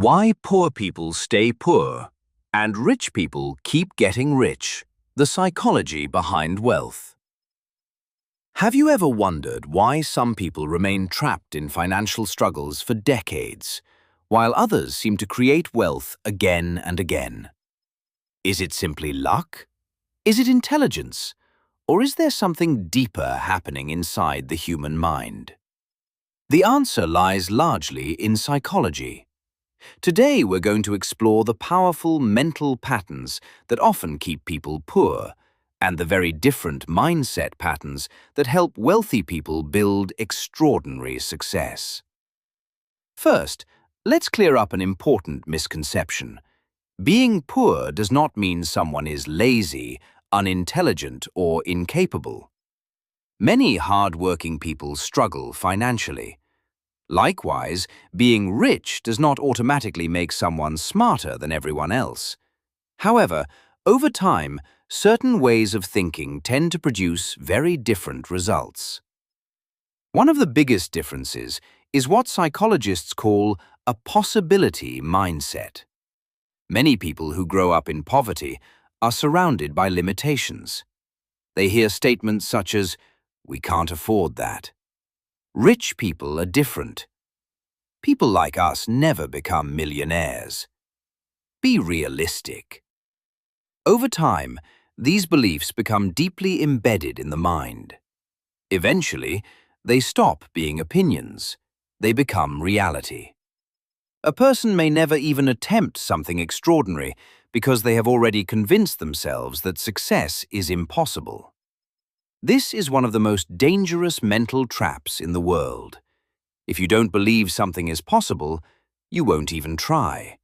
Why poor people stay poor and rich people keep getting rich. The psychology behind wealth. Have you ever wondered why some people remain trapped in financial struggles for decades, while others seem to create wealth again and again? Is it simply luck? Is it intelligence? Or is there something deeper happening inside the human mind? The answer lies largely in psychology. Today we're going to explore the powerful mental patterns that often keep people poor, and the very different mindset patterns that help wealthy people build extraordinary success. First, let's clear up an important misconception. Being poor does not mean someone is lazy, unintelligent, or incapable. Many hard-working people struggle financially. Likewise, being rich does not automatically make someone smarter than everyone else. However, over time, certain ways of thinking tend to produce very different results. One of the biggest differences is what psychologists call a possibility mindset. Many people who grow up in poverty are surrounded by limitations. They hear statements such as, "We can't afford that." Rich people are different. People like us never become millionaires. Be realistic. Over time, these beliefs become deeply embedded in the mind. Eventually, they stop being opinions. They become reality. A person may never even attempt something extraordinary because they have already convinced themselves that success is impossible. This is one of the most dangerous mental traps in the world. If you don't believe something is possible, you won't even try.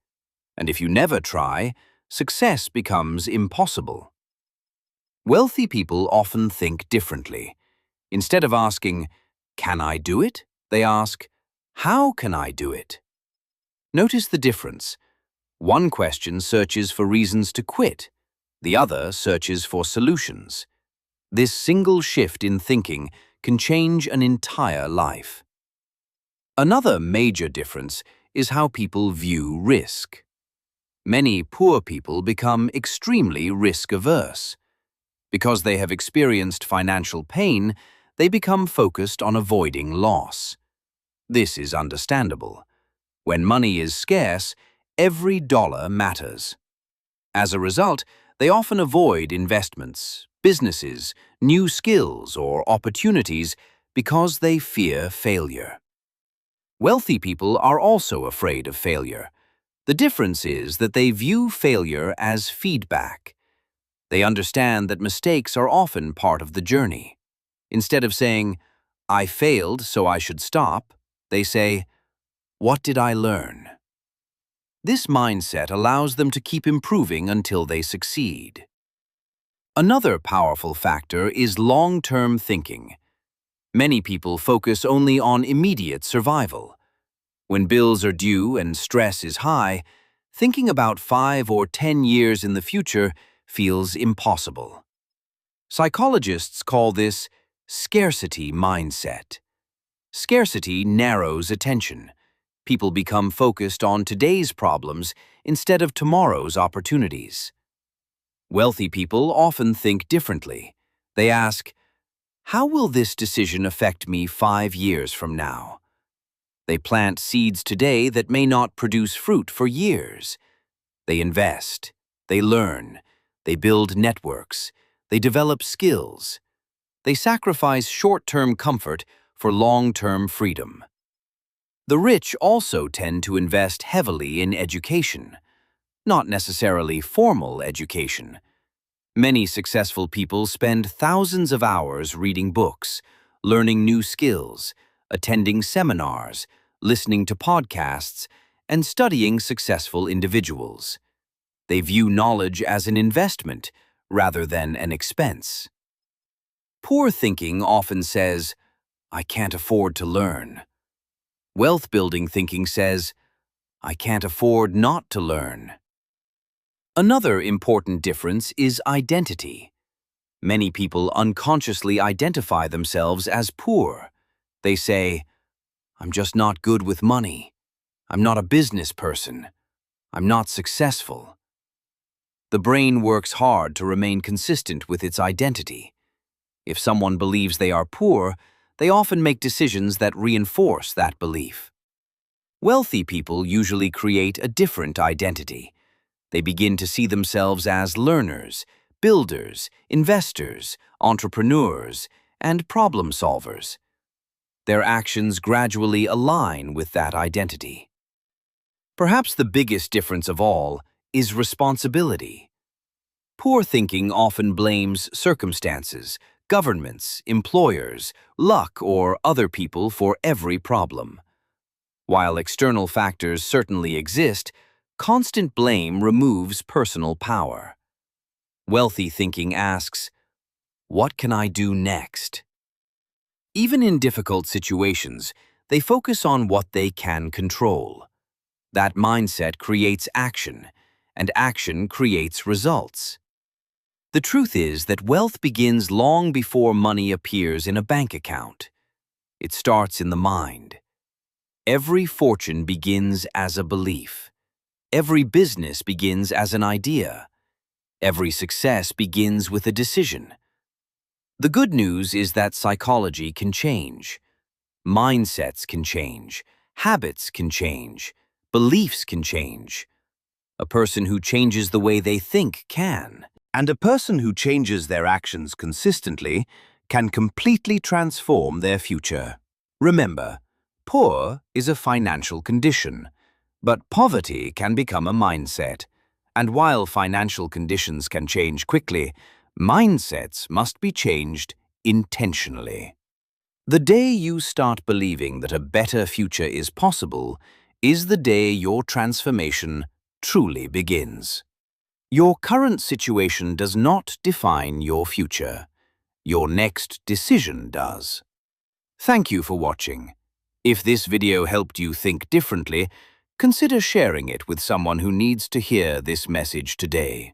And if you never try, success becomes impossible. Wealthy people often think differently. Instead of asking, "Can I do it?" they ask, "How can I do it?" Notice the difference. One question searches for reasons to quit. The other searches for solutions. This single shift in thinking can change an entire life. Another major difference is how people view risk. Many poor people become extremely risk-averse. Because they have experienced financial pain, they become focused on avoiding loss. This is understandable. When money is scarce, every dollar matters. As a result, they often avoid investments, businesses, new skills, or opportunities because they fear failure. Wealthy people are also afraid of failure. The difference is that they view failure as feedback. They understand that mistakes are often part of the journey. Instead of saying, "I failed, so I should stop," they say, "What did I learn?" This mindset allows them to keep improving until they succeed. Another powerful factor is long-term thinking. Many people focus only on immediate survival. When bills are due and stress is high, thinking about 5 or 10 years in the future feels impossible. Psychologists call this scarcity mindset. Scarcity narrows attention. People become focused on today's problems instead of tomorrow's opportunities. Wealthy people often think differently. They ask, "How will this decision affect me 5 years from now?" They plant seeds today that may not produce fruit for years. They invest, they learn, they build networks, they develop skills. They sacrifice short-term comfort for long-term freedom. The rich also tend to invest heavily in education, not necessarily formal education. Many successful people spend thousands of hours reading books, learning new skills, attending seminars, listening to podcasts, and studying successful individuals. They view knowledge as an investment rather than an expense. Poor thinking often says, "I can't afford to learn." Wealth-building thinking says, "I can't afford not to learn." Another important difference is identity. Many people unconsciously identify themselves as poor. They say, "I'm just not good with money. I'm not a business person. I'm not successful. The brain works hard to remain consistent with its identity. If someone believes they are poor, they often make decisions that reinforce that belief. Wealthy people usually create a different identity. They begin to see themselves as learners, builders, investors, entrepreneurs, and problem solvers. Their actions gradually align with that identity. Perhaps the biggest difference of all is responsibility. Poor thinking often blames circumstances, governments, employers, luck, or other people for every problem. While external factors certainly exist, constant blame removes personal power. Wealthy thinking asks, "What can I do next?" Even in difficult situations, they focus on what they can control. That mindset creates action, and action creates results. The truth is that wealth begins long before money appears in a bank account. It starts in the mind. Every fortune begins as a belief. Every business begins as an idea. Every success begins with a decision. The good news is that psychology can change. Mindsets can change. Habits can change. Beliefs can change. A person who changes the way they think can. And a person who changes their actions consistently can completely transform their future. Remember, poor is a financial condition, but poverty can become a mindset. And while financial conditions can change quickly, mindsets must be changed intentionally. The day you start believing that a better future is possible is the day your transformation truly begins. Your current situation does not define your future. Your next decision does. Thank you for watching. If this video helped you think differently, consider sharing it with someone who needs to hear this message today.